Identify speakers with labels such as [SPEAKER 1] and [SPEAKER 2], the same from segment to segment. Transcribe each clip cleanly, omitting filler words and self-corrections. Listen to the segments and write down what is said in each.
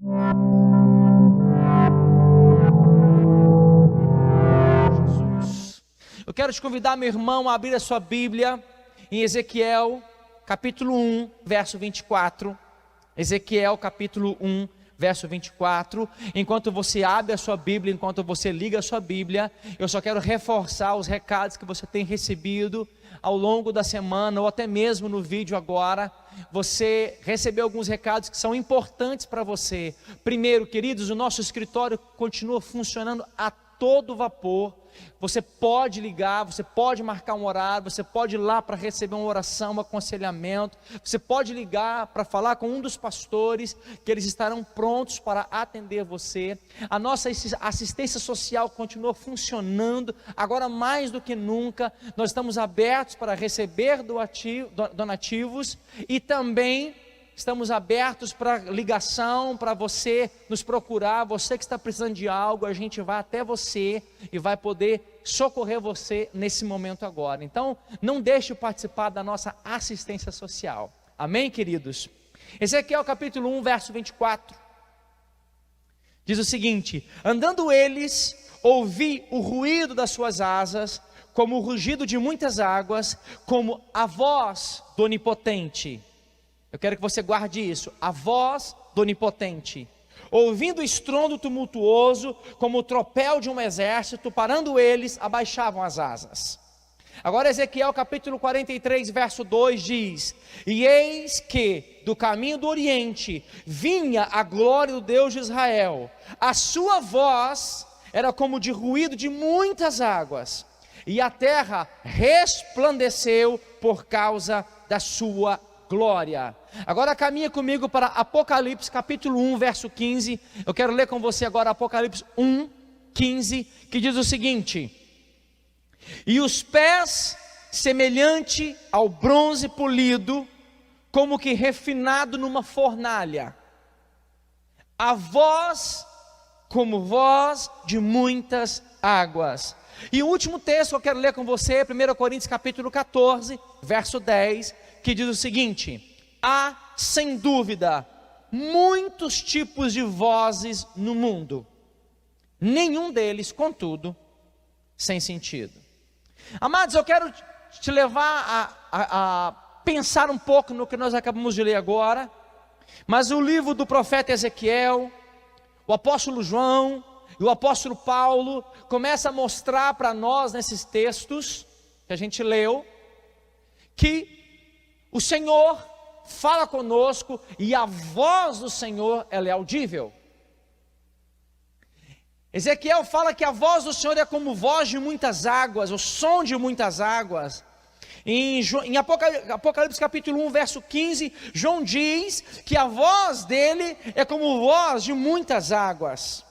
[SPEAKER 1] Jesus. Eu quero te convidar, meu irmão, a abrir a sua Bíblia em Ezequiel, capítulo 1, verso 24. Ezequiel, capítulo 1, verso 24. Enquanto você abre a sua Bíblia, enquanto você liga a sua Bíblia, eu só quero reforçar os recados que você tem recebido ao longo da semana, ou até mesmo no vídeo agora. Você recebeu alguns recados que são importantes para você. Primeiro, queridos, o nosso escritório continua funcionando a todo vapor. Você pode ligar, você pode marcar um horário, você pode ir lá para receber uma oração, um aconselhamento, você pode ligar para falar com um dos pastores, que eles estarão prontos para atender você. A nossa assistência social continua funcionando, agora mais do que nunca. Nós estamos abertos para receber donativos e também estamos abertos para ligação, para você nos procurar. Você que está precisando de algo, a gente vai até você e vai poder socorrer você nesse momento agora. Então, não deixe de participar da nossa assistência social. Amém, queridos? Ezequiel capítulo 1, verso 24. Diz o seguinte: andando eles, ouvi o ruído das suas asas, como o rugido de muitas águas, como a voz do Onipotente. Eu quero que você guarde isso, a voz do Onipotente. Ouvindo o estrondo tumultuoso, como o tropel de um exército, parando eles, abaixavam as asas. Agora Ezequiel capítulo 43, verso 2 diz: e eis que do caminho do oriente vinha a glória do Deus de Israel. A sua voz era como de ruído de muitas águas, e a terra resplandeceu por causa da sua glória. Agora caminha comigo para Apocalipse capítulo 1, verso 15. Eu quero ler com você agora Apocalipse 1, 15, que diz o seguinte: e os pés semelhante ao bronze polido, como que refinado numa fornalha, a voz como voz de muitas águas. E o último texto que eu quero ler com você é 1 Coríntios capítulo 14, verso 10, que diz o seguinte: há sem dúvida muitos tipos de vozes no mundo, nenhum deles, contudo, sem sentido. Amados, eu quero te levar a pensar um pouco no que nós acabamos de ler agora. Mas o livro do profeta Ezequiel, o apóstolo João e o apóstolo Paulo começa a mostrar para nós nesses textos que a gente leu, que o Senhor fala conosco e a voz do Senhor, ela é audível. Ezequiel fala que a voz do Senhor é como voz de muitas águas, o som de muitas águas. Em Apocalipse capítulo 1, verso 15, João diz que a voz dele é como voz de muitas águas.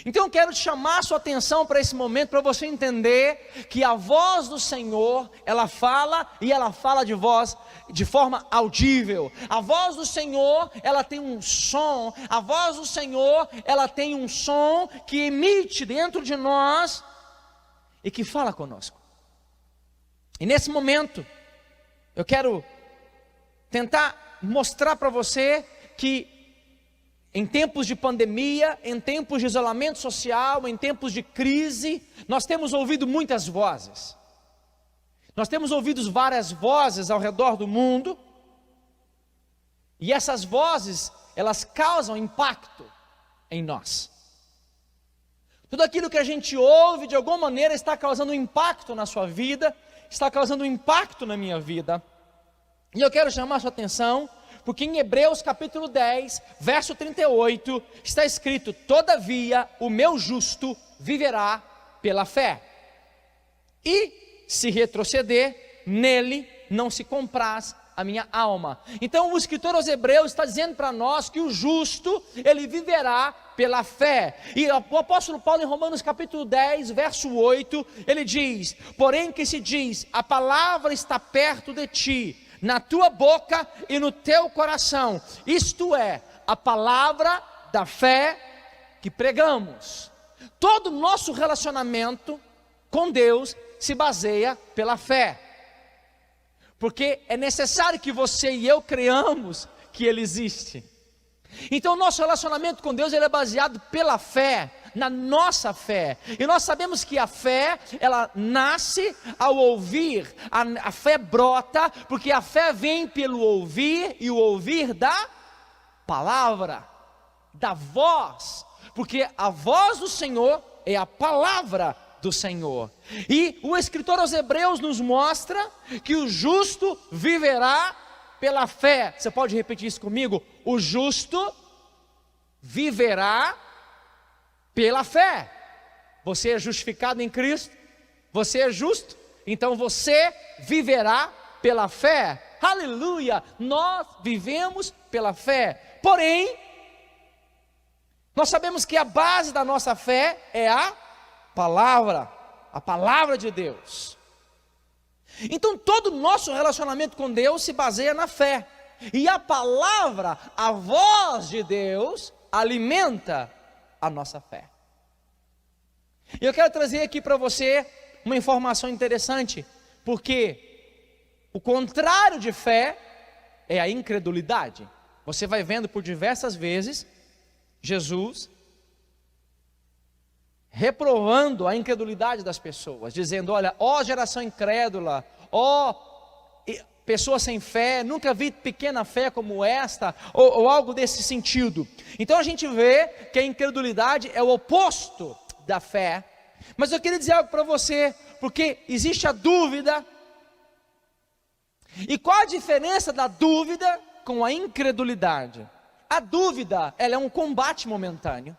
[SPEAKER 1] Então eu quero te chamar a sua atenção para esse momento, para você entender que a voz do Senhor, ela fala, e ela fala de forma audível. A voz do Senhor, ela tem um som. A voz do Senhor, ela tem um som que emite dentro de nós e que fala conosco. E nesse momento, eu quero tentar mostrar para você que em tempos de pandemia, em tempos de isolamento social, em tempos de crise, nós temos ouvido muitas vozes. Nós temos ouvido várias vozes ao redor do mundo, e essas vozes, elas causam impacto em nós. Tudo aquilo que a gente ouve, de alguma maneira, está causando um impacto na sua vida, está causando um impacto na minha vida. E eu quero chamar a sua atenção, porque em Hebreus capítulo 10, verso 38, está escrito: todavia o meu justo viverá pela fé, e se retroceder, nele não se compraz a minha alma. Então o escritor aos Hebreus está dizendo para nós que o justo, ele viverá pela fé. E o apóstolo Paulo em Romanos capítulo 10, verso 8, ele diz: porém que se diz, a palavra está perto de ti, na tua boca e no teu coração, isto é, a palavra da fé que pregamos. Todo o nosso relacionamento com Deus se baseia pela fé, porque é necessário que você e eu creiamos que Ele existe. Então, nosso relacionamento com Deus, ele é baseado pela fé, na nossa fé. E nós sabemos que a fé, ela nasce ao ouvir, a fé brota, porque a fé vem pelo ouvir, e o ouvir da palavra, da voz, porque a voz do Senhor é a palavra do Senhor. E o escritor aos Hebreus nos mostra que o justo viverá pela fé. Você pode repetir isso comigo? O justo viverá pela fé. Você é justificado em Cristo, você é justo, então você viverá pela fé. Aleluia! Nós vivemos pela fé. Porém, nós sabemos que a base da nossa fé é a palavra de Deus. Então todo o nosso relacionamento com Deus se baseia na fé. E a palavra, a voz de Deus, alimenta a nossa fé. E eu quero trazer aqui para você uma informação interessante, porque o contrário de fé é a incredulidade. Você vai vendo por diversas vezes Jesus reprovando a incredulidade das pessoas, dizendo: olha, ó geração incrédula, ó pessoa sem fé, nunca vi pequena fé como esta, ou algo desse sentido. Então a gente vê que a incredulidade é o oposto da fé. Mas eu queria dizer algo para você, porque existe a dúvida. E qual a diferença da dúvida com a incredulidade? A dúvida, ela é um combate momentâneo,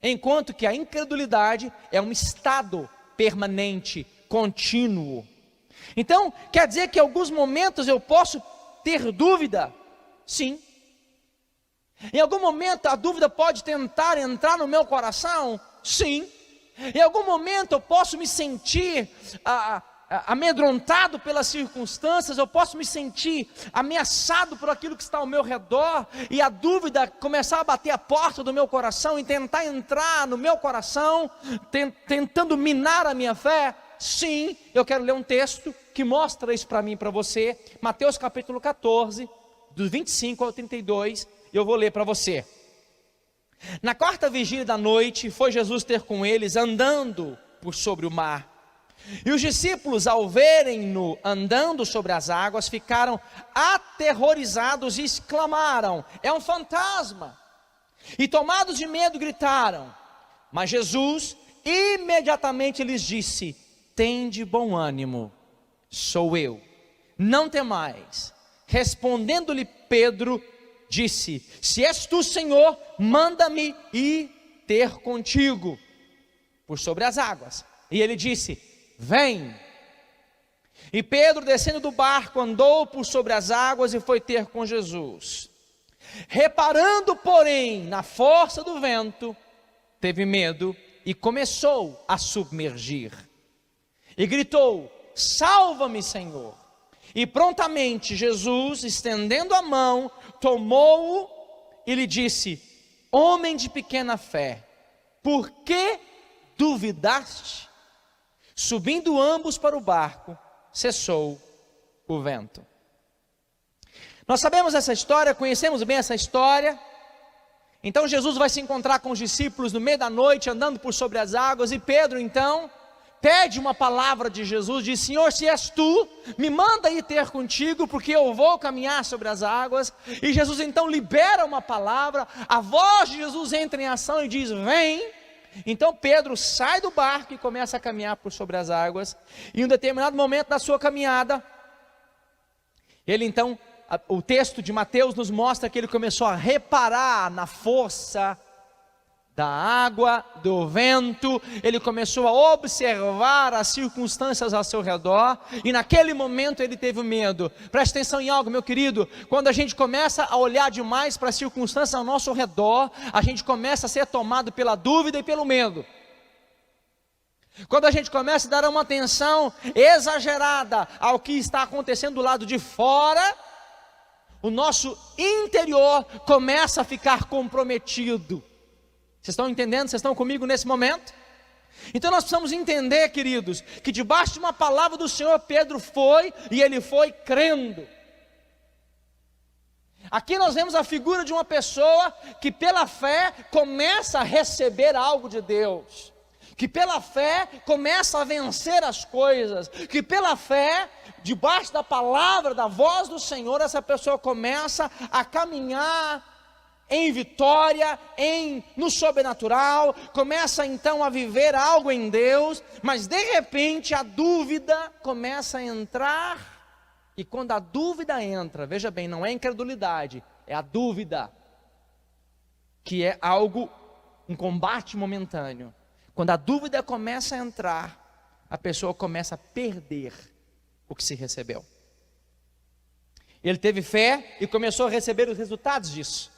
[SPEAKER 1] enquanto que a incredulidade é um estado permanente, contínuo. Então, quer dizer que em alguns momentos eu posso ter dúvida? Sim. Em algum momento a dúvida pode tentar entrar no meu coração? Sim. Em algum momento eu posso me sentir amedrontado pelas circunstâncias, eu posso me sentir ameaçado por aquilo que está ao meu redor, e a dúvida começar a bater a porta do meu coração e tentar entrar no meu coração, tentando minar a minha fé. Sim, eu quero ler um texto que mostra isso para mim e para você. Mateus capítulo 14, do 25 ao 32, eu vou ler para você. Na quarta vigília da noite, foi Jesus ter com eles, andando por sobre o mar. E os discípulos, ao verem-no andando sobre as águas, ficaram aterrorizados e exclamaram: é um fantasma! E tomados de medo gritaram. Mas Jesus imediatamente lhes disse: tende bom ânimo, sou eu, não temais. Respondendo-lhe Pedro, disse: se és tu, Senhor, manda-me ir ter contigo por sobre as águas. E ele disse: vem. E Pedro, descendo do barco, andou por sobre as águas e foi ter com Jesus. Reparando, porém, na força do vento, teve medo e começou a submergir. E gritou: salva-me, Senhor. E prontamente Jesus, estendendo a mão, tomou-o e lhe disse: homem de pequena fé, por que duvidaste? Subindo ambos para o barco, cessou o vento. Nós sabemos essa história, conhecemos bem essa história. Então Jesus vai se encontrar com os discípulos no meio da noite, andando por sobre as águas, e Pedro então pede uma palavra de Jesus, diz: Senhor, se és tu, me manda ir ter contigo, porque eu vou caminhar sobre as águas. E Jesus então libera uma palavra, a voz de Jesus entra em ação e diz: vem. Então Pedro sai do barco e começa a caminhar por sobre as águas. E em um determinado momento da sua caminhada, ele então, o texto de Mateus nos mostra que ele começou a reparar na força da água, do vento. Ele começou a observar as circunstâncias ao seu redor, e naquele momento ele teve medo. Preste atenção em algo, meu querido: quando a gente começa a olhar demais para as circunstâncias ao nosso redor, a gente começa a ser tomado pela dúvida e pelo medo. Quando a gente começa a dar uma atenção exagerada ao que está acontecendo do lado de fora, o nosso interior começa a ficar comprometido. Vocês estão entendendo? Vocês estão comigo nesse momento? Então nós precisamos entender, queridos, que debaixo de uma palavra do Senhor, Pedro foi, e ele foi crendo. Aqui nós vemos a figura de uma pessoa que pela fé começa a receber algo de Deus, que pela fé começa a vencer as coisas, que pela fé, debaixo da palavra, da voz do Senhor, essa pessoa começa a caminhar em vitória, no sobrenatural, começa então a viver algo em Deus, mas de repente a dúvida começa a entrar. E quando a dúvida entra, veja bem, não é incredulidade, é a dúvida, que é algo, um combate momentâneo. Quando a dúvida começa a entrar, a pessoa começa a perder o que se recebeu. Ele teve fé e começou a receber os resultados disso.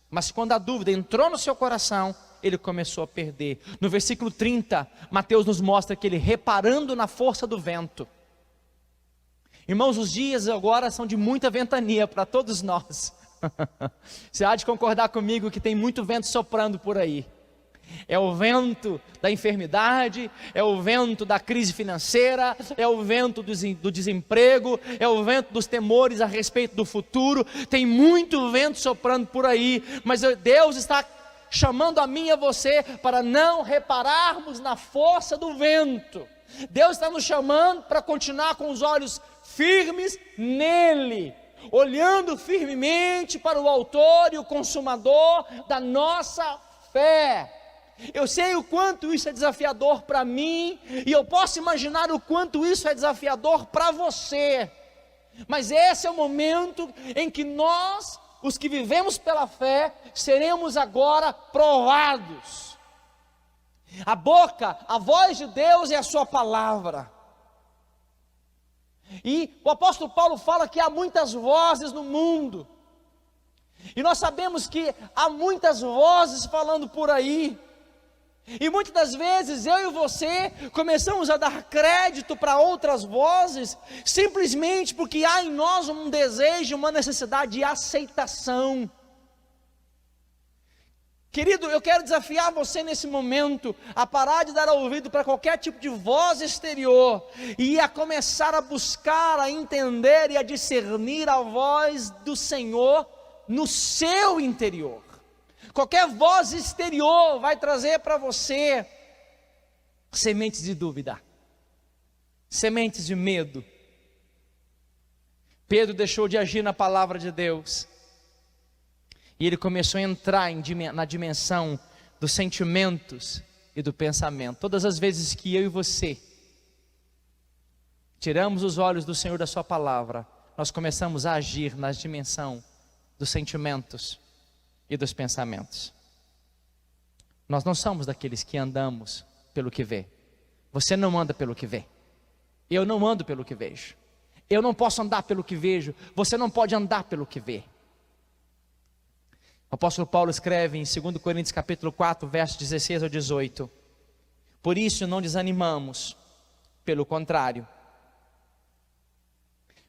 [SPEAKER 1] Mas quando a dúvida entrou no seu coração, ele começou a perder. No versículo 30, Mateus nos mostra que ele, reparando na força do vento. Irmãos, os dias agora são de muita ventania para todos nós. Você há de concordar comigo que tem muito vento soprando por aí. É o vento da enfermidade, é o vento da crise financeira, é o vento do desemprego, é o vento dos temores a respeito do futuro. Tem muito vento soprando por aí, mas Deus está chamando a mim e a você para não repararmos na força do vento. Deus está nos chamando para continuar com os olhos firmes nele, olhando firmemente para o autor e o consumador da nossa fé. Eu sei o quanto isso é desafiador para mim, e eu posso imaginar o quanto isso é desafiador para você, mas esse é o momento em que nós, os que vivemos pela fé, seremos agora provados. A boca, a voz de Deus é a sua palavra, e o apóstolo Paulo fala que há muitas vozes no mundo, e nós sabemos que há muitas vozes falando por aí, e muitas das vezes eu e você começamos a dar crédito para outras vozes, simplesmente porque há em nós um desejo, uma necessidade de aceitação. Querido, eu quero desafiar você nesse momento a parar de dar ouvido para qualquer tipo de voz exterior e a começar a buscar, a entender e a discernir a voz do Senhor no seu interior. Qualquer voz exterior vai trazer para você sementes de dúvida, sementes de medo. Pedro deixou de agir na palavra de Deus, e ele começou a entrar na dimensão dos sentimentos e do pensamento. Todas as vezes que eu e você tiramos os olhos do Senhor da sua palavra, nós começamos a agir na dimensão dos sentimentos e dos pensamentos. Nós não somos daqueles que andamos pelo que vê. Você não anda pelo que vê. Eu não ando pelo que vejo. Eu não posso andar pelo que vejo. Você não pode andar pelo que vê. O apóstolo Paulo escreve em 2 Coríntios capítulo 4, versos 16 ao 18. Por isso não desanimamos, pelo contrário.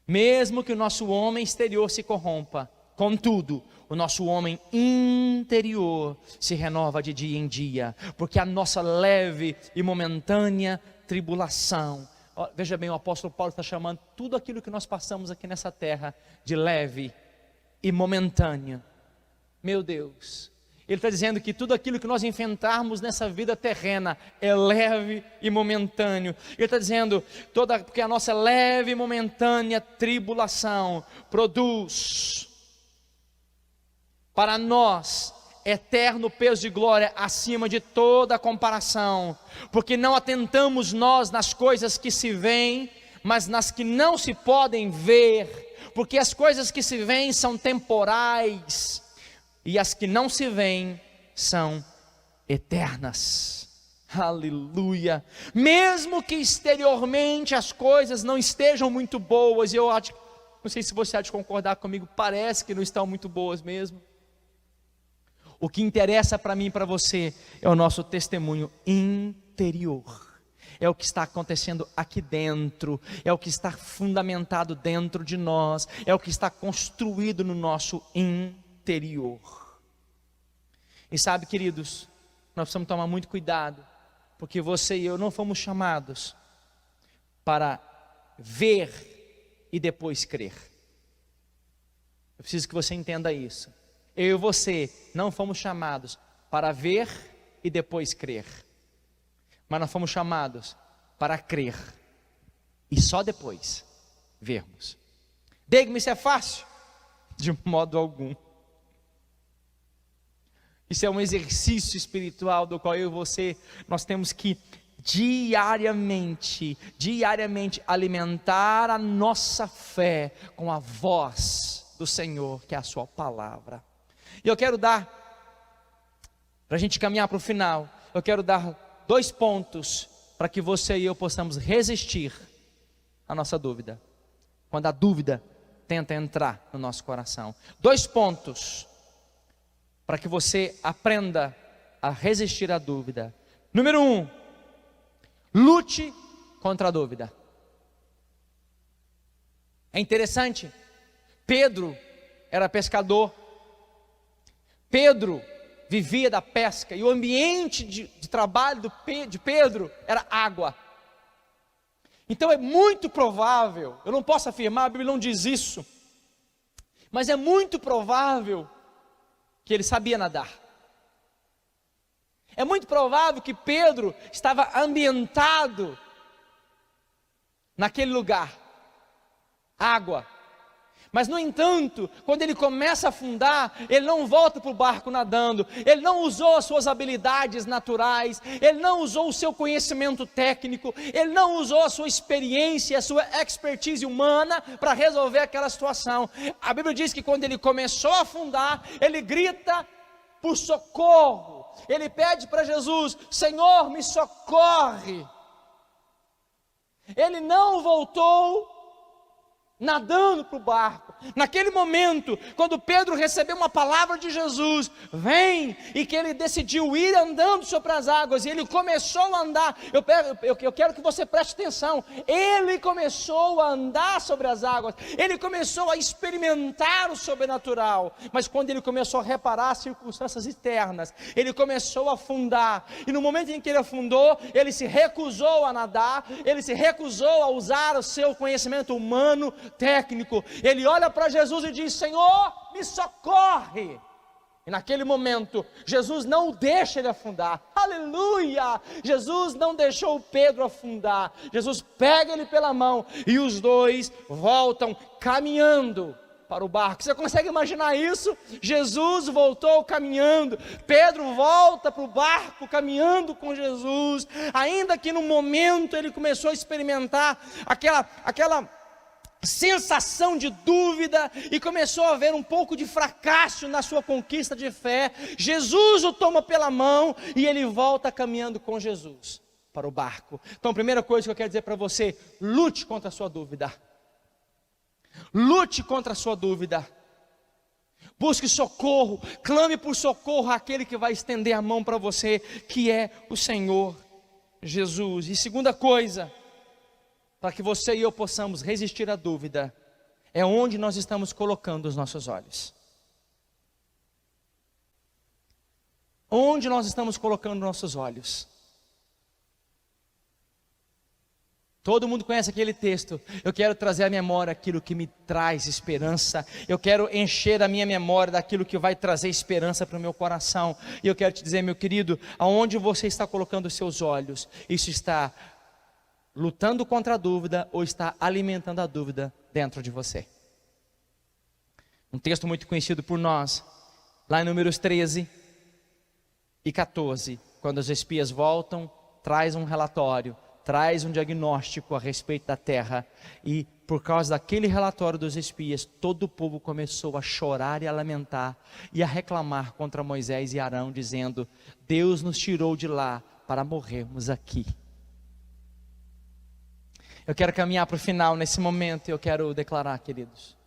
[SPEAKER 1] Mesmo que o nosso homem exterior se corrompa, contudo, o nosso homem interior se renova de dia em dia, porque a nossa leve e momentânea tribulação, veja bem, o apóstolo Paulo está chamando tudo aquilo que nós passamos aqui nessa terra de leve e momentânea. Meu Deus, ele está dizendo que tudo aquilo que nós enfrentarmos nessa vida terrena é leve e momentâneo. Ele está dizendo, porque a nossa leve e momentânea tribulação produz para nós eterno peso de glória acima de toda comparação, porque não atentamos nós nas coisas que se veem, mas nas que não se podem ver, porque as coisas que se veem são temporais, e as que não se veem são eternas. Aleluia. Mesmo que exteriormente as coisas não estejam muito boas, e eu não sei se você há de concordar comigo, parece que não estão muito boas mesmo. O que interessa para mim e para você é o nosso testemunho interior. É o que está acontecendo aqui dentro, é o que está fundamentado dentro de nós, é o que está construído no nosso interior. E sabe, queridos, nós precisamos tomar muito cuidado, porque você e eu não fomos chamados para ver e depois crer. Eu preciso que você entenda isso. Eu e você não fomos chamados para ver e depois crer, mas nós fomos chamados para crer e só depois vermos. Diga-me, isso é fácil? De modo algum. Isso é um exercício espiritual do qual eu e você, nós temos que diariamente alimentar a nossa fé com a voz do Senhor, que é a sua palavra. E eu quero dar, para a gente caminhar para o final, eu quero dar 2 pontos para que você e eu possamos resistir à nossa dúvida, quando a dúvida tenta entrar no nosso coração. 2 pontos para que você aprenda a resistir à dúvida. Número 1, lute contra a dúvida. É interessante, Pedro era pescador, Pedro vivia da pesca, e o ambiente de trabalho de Pedro era água. Então é muito provável, eu não posso afirmar, a Bíblia não diz isso, mas é muito provável que ele sabia nadar. É muito provável que Pedro estava ambientado naquele lugar, água. Mas no entanto, quando ele começa a afundar, ele não volta para o barco nadando, ele não usou as suas habilidades naturais, ele não usou o seu conhecimento técnico, ele não usou a sua experiência, a sua expertise humana para resolver aquela situação. A Bíblia diz que quando ele começou a afundar, ele grita por socorro, ele pede para Jesus: Senhor, me socorre. Ele não voltou nadando para o barco. Naquele momento, quando Pedro recebeu uma palavra de Jesus, vem, e que ele decidiu ir andando sobre as águas, e ele começou a andar. Eu quero que você preste atenção. Ele começou a andar sobre as águas, ele começou a experimentar o sobrenatural, mas quando ele começou a reparar as circunstâncias externas, ele começou a afundar, e no momento em que ele afundou, ele se recusou a nadar, ele se recusou a usar o seu conhecimento humano, técnico. Ele olha para Jesus e diz: Senhor, me socorre. E naquele momento, Jesus não o deixa ele afundar. Aleluia! Jesus não deixou Pedro afundar. Jesus pega ele pela mão e os dois voltam caminhando para o barco. Você consegue imaginar isso? Jesus voltou caminhando, Pedro volta para o barco caminhando com Jesus, ainda que no momento ele começou a experimentar aquela sensação de dúvida, e começou a haver um pouco de fracasso na sua conquista de fé. Jesus o toma pela mão e ele volta caminhando com Jesus para o barco. Então a primeira coisa que eu quero dizer para você: lute contra a sua dúvida, lute contra a sua dúvida, busque socorro, clame por socorro àquele que vai estender a mão para você, que é o Senhor Jesus. E segunda coisa, para que você e eu possamos resistir à dúvida, é onde nós estamos colocando os nossos olhos. Onde nós estamos colocando nossos olhos? Todo mundo conhece aquele texto: eu quero trazer à memória aquilo que me traz esperança, eu quero encher a minha memória daquilo que vai trazer esperança para o meu coração. E eu quero te dizer, meu querido, aonde você está colocando os seus olhos, isso está lutando contra a dúvida ou está alimentando a dúvida dentro de você. Um texto muito conhecido por nós, lá em Números 13 e 14, quando os espias voltam, traz um relatório, traz um diagnóstico a respeito da terra, e por causa daquele relatório dos espias, todo o povo começou a chorar e a lamentar e a reclamar contra Moisés e Arão, dizendo: Deus nos tirou de lá para morrermos aqui. Eu quero caminhar para o final nesse momento, e eu quero declarar, queridos,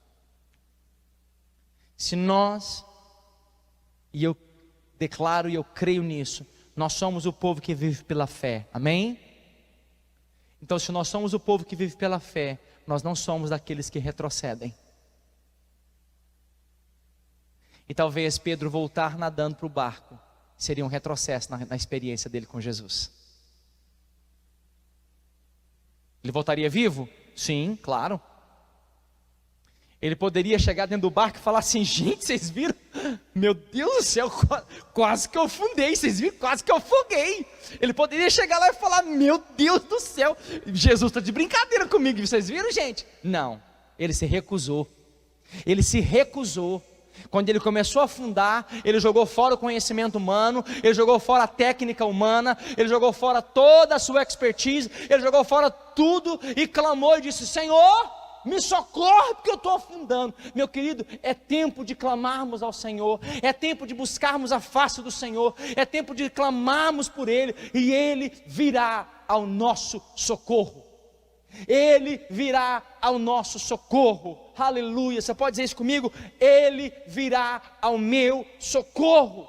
[SPEAKER 1] se nós, e eu declaro e eu creio nisso, nós somos o povo que vive pela fé, amém? Então, se nós somos o povo que vive pela fé, nós não somos daqueles que retrocedem. E talvez Pedro voltar nadando para o barco seria um retrocesso na experiência dele com Jesus. Ele voltaria vivo? Sim, claro. Ele poderia chegar dentro do barco e falar assim: gente, vocês viram? Meu Deus do céu, quase que eu afundei, vocês viram? Quase que eu afoguei. Ele poderia chegar lá e falar: meu Deus do céu, Jesus está de brincadeira comigo, vocês viram, gente? Não, ele se recusou. Ele se recusou. Quando ele começou a afundar, ele jogou fora o conhecimento humano, ele jogou fora a técnica humana, ele jogou fora toda a sua expertise, ele jogou fora tudo e clamou e disse: Senhor, me socorre porque eu estou afundando. Meu querido, é tempo de clamarmos ao Senhor, é tempo de buscarmos a face do Senhor, é tempo de clamarmos por Ele, e Ele virá ao nosso socorro. Ele virá ao nosso socorro, aleluia. Você pode dizer isso comigo? Ele virá ao meu socorro.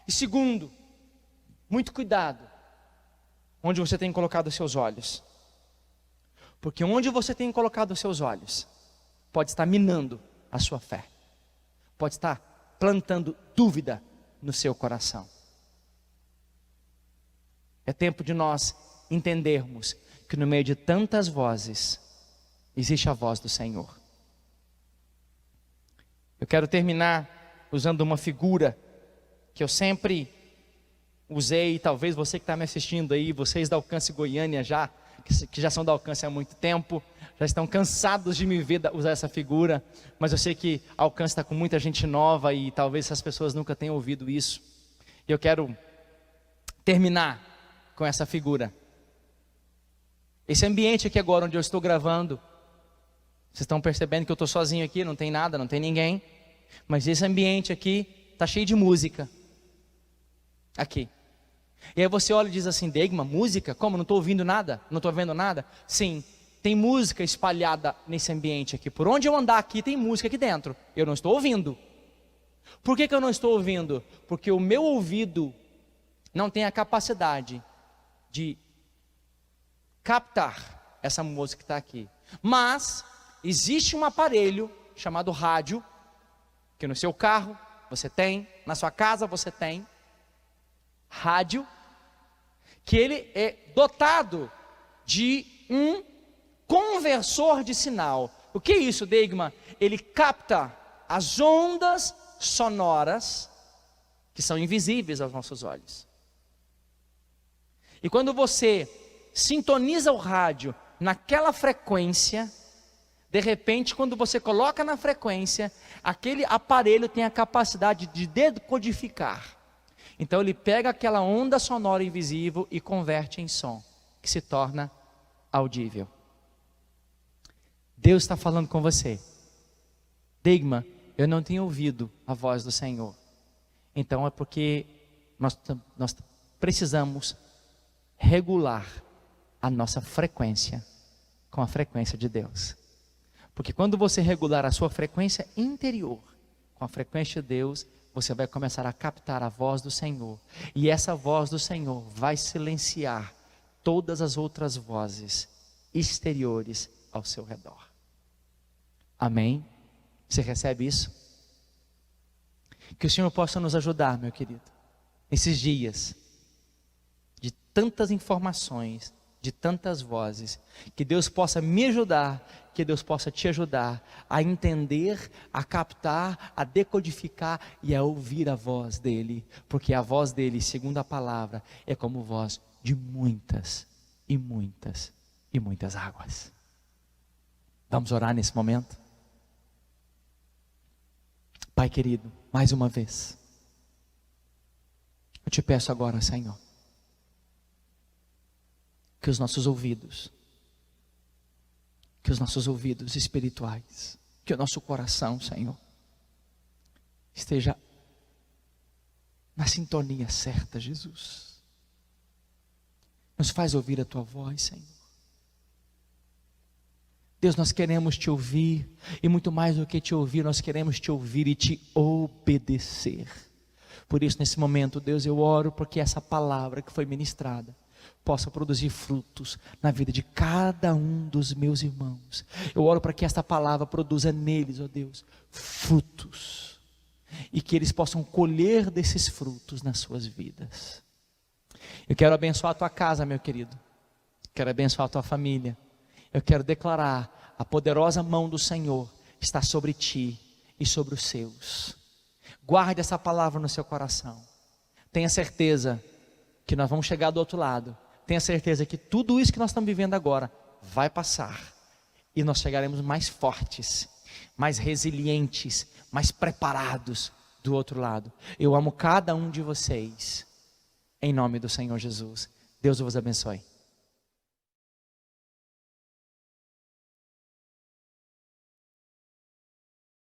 [SPEAKER 1] E segundo, muito cuidado onde você tem colocado os seus olhos, porque onde você tem colocado os seus olhos pode estar minando a sua fé, pode estar plantando dúvida no seu coração. É tempo de nós entendermos que no meio de tantas vozes, existe a voz do Senhor. Eu quero terminar usando uma figura que eu sempre usei, talvez você que está me assistindo aí, vocês da Alcance Goiânia já, que já são da Alcance há muito tempo, já estão cansados de me ver usar essa figura, mas eu sei que a Alcance está com muita gente nova e talvez essas pessoas nunca tenham ouvido isso. E eu quero terminar com essa figura. Esse ambiente aqui agora onde eu estou gravando, vocês estão percebendo que eu estou sozinho aqui, não tem nada, não tem ninguém, mas esse ambiente aqui está cheio de música, aqui. E aí você olha e diz assim: Degma, música? Como? Não estou ouvindo nada? Não estou vendo nada? Sim, tem música espalhada nesse ambiente aqui. Por onde eu andar aqui tem música aqui dentro, eu não estou ouvindo. Por que eu não estou ouvindo? Porque o meu ouvido não tem a capacidade de captar essa música que está aqui. Mas existe um aparelho chamado rádio, que no seu carro você tem, na sua casa você tem rádio, que ele é dotado de um conversor de sinal. O que é isso, Degma? Ele capta as ondas sonoras que são invisíveis aos nossos olhos. E quando você sintoniza o rádio naquela frequência, de repente, quando você coloca na frequência, aquele aparelho tem a capacidade de decodificar. Então ele pega aquela onda sonora invisível e converte em som, que se torna audível. Deus está falando com você: Degma, eu não tenho ouvido a voz do Senhor. Então é porque nós precisamos regular a nossa frequência com a frequência de Deus. Porque quando você regular a sua frequência interior com a frequência de Deus, você vai começar a captar a voz do Senhor. E essa voz do Senhor vai silenciar todas as outras vozes exteriores ao seu redor. Amém? Você recebe isso? Que o Senhor possa nos ajudar, meu querido, nesses dias de tantas informações, de tantas vozes, que Deus possa me ajudar, que Deus possa te ajudar a entender, a captar, a decodificar e a ouvir a voz dEle, porque a voz dEle, segundo a palavra, é como voz de muitas e muitas e muitas águas. Vamos orar nesse momento? Pai querido, mais uma vez, eu te peço agora, Senhor, que os nossos ouvidos espirituais, que o nosso coração, Senhor, esteja na sintonia certa, Jesus. Nos faz ouvir a Tua voz, Senhor. Deus, nós queremos Te ouvir, e muito mais do que Te ouvir, nós queremos Te ouvir e Te obedecer. Por isso, nesse momento, Deus, eu oro porque essa palavra que foi ministrada possa produzir frutos na vida de cada um dos meus irmãos. Eu oro para que esta palavra produza neles, ó Deus, frutos, e que eles possam colher desses frutos nas suas vidas. Eu quero abençoar a tua casa, meu querido. Quero abençoar a tua família. Eu quero declarar a poderosa mão do Senhor está sobre ti e sobre os seus. Guarde essa palavra no seu coração. Tenha certeza que nós vamos chegar do outro lado. Tenha certeza que tudo isso que nós estamos vivendo agora vai passar. E nós chegaremos mais fortes, mais resilientes, mais preparados do outro lado. Eu amo cada um de vocês. Em nome do Senhor Jesus. Deus vos abençoe.